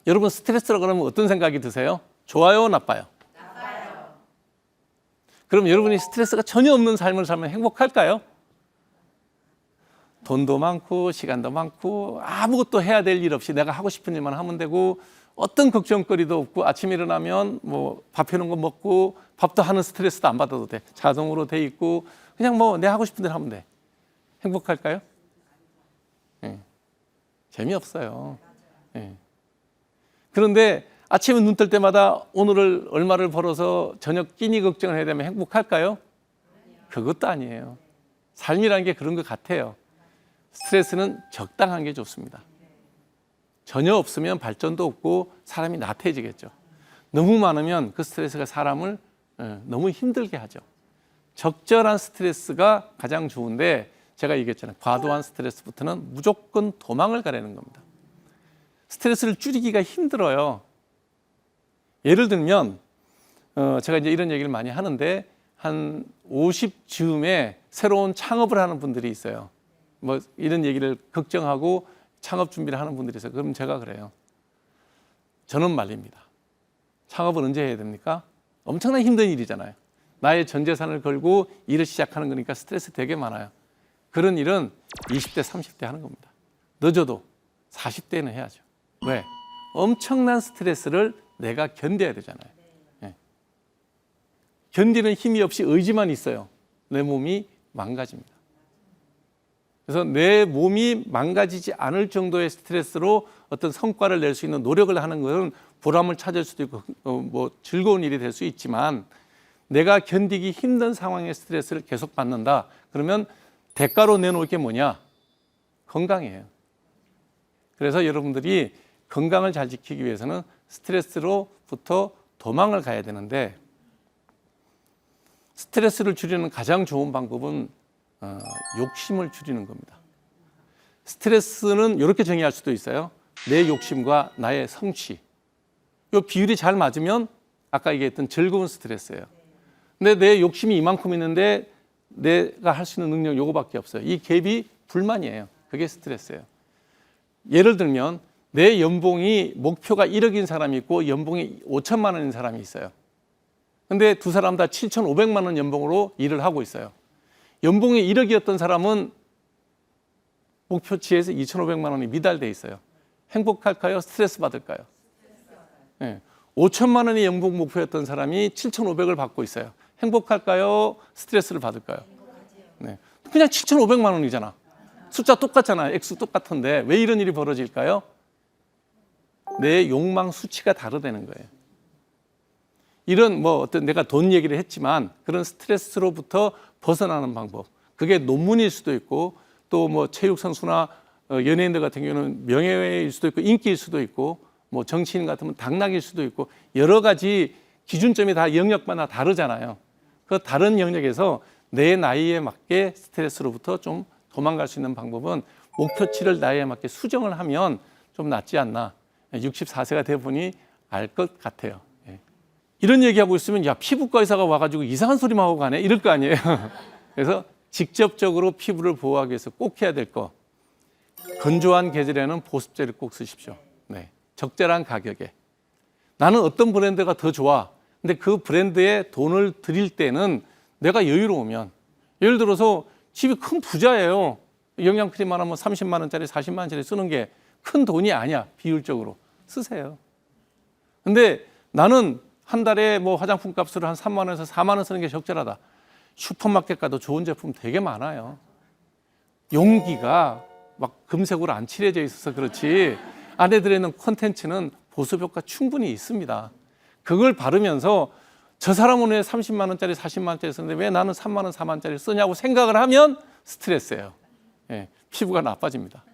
여러분 스트레스라고 그러면 어떤 생각이 드세요? 좋아요, 나빠요? 나빠요. 그럼 여러분이 스트레스가 전혀 없는 삶을 살면 행복할까요? 돈도 많고 시간도 많고 아무것도 해야 될 일 없이 내가 하고 싶은 일만 하면 되고 어떤 걱정거리도 없고 아침에 일어나면 뭐 밥 해놓은 거 먹고 밥도 하는 스트레스도 안 받아도 돼. 자동으로 돼 있고 그냥 뭐 내 하고 싶은 대로 하면 돼. 행복할까요? 재미없어요. 그런데 아침에 눈 뜰 때마다 오늘을 얼마를 벌어서 저녁 끼니 걱정을 해야 되면 행복할까요? 그것도 아니에요. 삶이라는 게 그런 것 같아요. 스트레스는 적당한 게 좋습니다. 전혀 없으면 발전도 없고 사람이 나태해지겠죠. 너무 많으면 그 스트레스가 사람을 너무 힘들게 하죠. 적절한 스트레스가 가장 좋은데 제가 얘기했잖아요. 과도한 스트레스부터는 무조건 도망을 가려는 겁니다. 스트레스를 줄이기가 힘들어요. 예를 들면 제가 이제 이런 얘기를 많이 하는데 한 50즈음에 새로운 창업을 하는 분들이 있어요. 뭐 이런 얘기를 걱정하고 창업 준비를 하는 분들이 있어요. 그럼 제가 그래요. 저는 말입니다. 창업은 언제 해야 됩니까? 엄청나게 힘든 일이잖아요. 나의 전 재산을 걸고 일을 시작하는 거니까 스트레스 되게 많아요. 그런 일은 20대, 30대 하는 겁니다. 늦어도 40대는 해야죠. 왜? 엄청난 스트레스를 내가 견뎌야 되잖아요. 네. 견디는 힘이 없이 의지만 있어요. 내 몸이 망가집니다. 그래서 내 몸이 망가지지 않을 정도의 스트레스로 어떤 성과를 낼 수 있는 노력을 하는 것은 보람을 찾을 수도 있고 뭐 즐거운 일이 될 수 있지만 내가 견디기 힘든 상황의 스트레스를 계속 받는다. 그러면 대가로 내놓을 게 뭐냐? 건강이에요. 그래서 여러분들이 건강을 잘 지키기 위해서는 스트레스로부터 도망을 가야 되는데 스트레스를 줄이는 가장 좋은 방법은 욕심을 줄이는 겁니다. 스트레스는 이렇게 정의할 수도 있어요. 내 욕심과 나의 성취. 이 비율이 잘 맞으면 아까 얘기했던 즐거운 스트레스예요. 근데 내 욕심이 이만큼 있는데 내가 할 수 있는 능력 요거밖에 없어요. 이 갭이 불만이에요. 그게 스트레스예요. 예를 들면 내 연봉이 목표가 1억인 사람이 있고 연봉이 5천만 원인 사람이 있어요. 근데 두 사람 다 7,500만 원 연봉으로 일을 하고 있어요. 연봉이 1억이었던 사람은 목표치에서 2,500만 원이 미달돼 있어요. 행복할까요? 스트레스 받을까요? 네. 5천만 원의 연봉 목표였던 사람이 7,500을 받고 있어요. 행복할까요? 스트레스를 받을까요? 네. 그냥 7,500만 원이잖아. 숫자 똑같잖아요. 액수 똑같은데 왜 이런 일이 벌어질까요? 내 욕망 수치가 다르다는 거예요. 이런 뭐 어떤 내가 돈 얘기를 했지만 그런 스트레스로부터 벗어나는 방법. 그게 논문일 수도 있고 또 뭐 체육 선수나 연예인들 같은 경우는 명예일 수도 있고 인기일 수도 있고 뭐 정치인 같으면 당락일 수도 있고 여러 가지 기준점이 다 영역마다 다르잖아요. 그 다른 영역에서 내 나이에 맞게 스트레스로부터 좀 도망갈 수 있는 방법은 목표치를 나이에 맞게 수정을 하면 좀 낫지 않나. 64세가 돼 보니 알 것 같아요. 이런 얘기하고 있으면 야 피부과 의사가 와가지고 이상한 소리만 하고 가네 이럴 거 아니에요. 그래서 직접적으로 피부를 보호하기 위해서 꼭 해야 될 거 건조한 계절에는 보습제를 꼭 쓰십시오. 네. 적절한 가격에 나는 어떤 브랜드가 더 좋아. 근데 그 브랜드에 돈을 들일 때는 내가 여유로우면 예를 들어서 집이 큰 부자예요. 영양크림 하나 뭐 30만 원짜리 40만 원짜리 쓰는 게 큰 돈이 아니야. 비율적으로 쓰세요. 근데 나는 한 달에 뭐 화장품 값으로 한 3만 원에서 4만 원 쓰는 게 적절하다. 슈퍼마켓 가도 좋은 제품 되게 많아요. 용기가 막 금색으로 안 칠해져 있어서 그렇지 안에 들어있는 콘텐츠는 보습 효과 충분히 있습니다. 그걸 바르면서 저 사람은 왜 30만 원짜리 40만 원짜리 쓰는데 왜 나는 3만 원 4만 원짜리 쓰냐고 생각을 하면 스트레스예요. 예, 피부가 나빠집니다.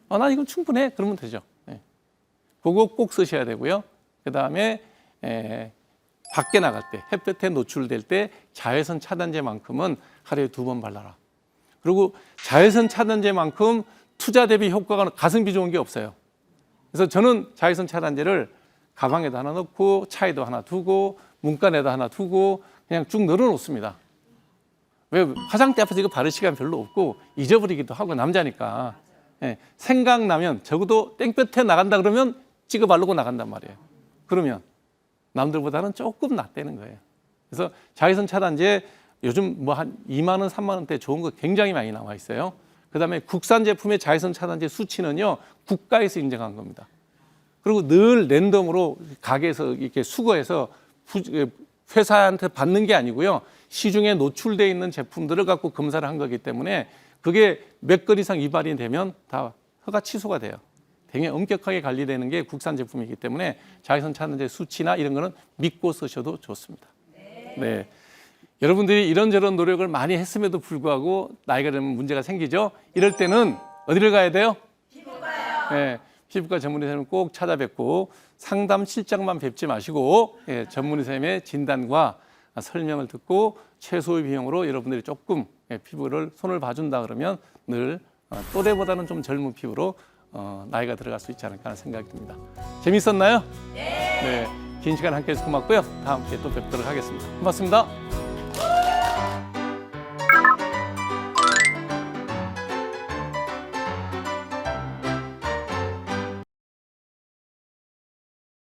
난 이건 충분해 그러면 되죠. 예. 그거 꼭 쓰셔야 되고요. 그다음에 밖에 나갈 때 햇볕에 노출될 때 자외선 차단제만큼은 하루에 2번 발라라. 그리고 자외선 차단제만큼 투자 대비 효과가 가성비 좋은 게 없어요. 그래서 저는 자외선 차단제를 가방에도 하나 넣고 차에도 하나 두고 문간에도 하나 두고 그냥 쭉 늘어놓습니다. 왜 화장대 앞에서 이거 바를 시간 별로 없고 잊어버리기도 하고 남자니까. 예, 생각나면 적어도 땡볕에 나간다 그러면 찍어 바르고 나간단 말이에요. 그러면 남들보다는 조금 낫다는 거예요. 그래서 자외선 차단제 요즘 뭐 한 2만 원, 3만 원대 좋은 거 굉장히 많이 나와 있어요. 그다음에 국산 제품의 자외선 차단제 수치는요 국가에서 인정한 겁니다. 그리고 늘 랜덤으로 가게에서 이렇게 수거해서 회사한테 받는 게 아니고요. 시중에 노출돼 있는 제품들을 갖고 검사를 한 거기 때문에 그게 몇 건 이상 위반이 되면 다 허가 취소가 돼요. 굉장히 엄격하게 관리되는 게 국산 제품이기 때문에 자외선 차단제 수치나 이런 거는 믿고 쓰셔도 좋습니다. 네. 여러분들이 이런저런 노력을 많이 했음에도 불구하고 나이가 들면 문제가 생기죠. 이럴 때는 어디를 가야 돼요? 피부과요. 네. 피부과 전문의사님 꼭 찾아뵙고 상담 실장만 뵙지 마시고 전문의사님의 진단과 설명을 듣고 최소의 비용으로 여러분들이 조금 피부를 손을 봐준다 그러면 늘 또래보다는 좀 젊은 피부로 나이가 들어갈 수 있지 않을까 하는 생각이 듭니다. 재밌었나요? 네. 긴 시간 함께 해주셔서 고맙고요. 다음 기회에 또 뵙도록 하겠습니다. 고맙습니다.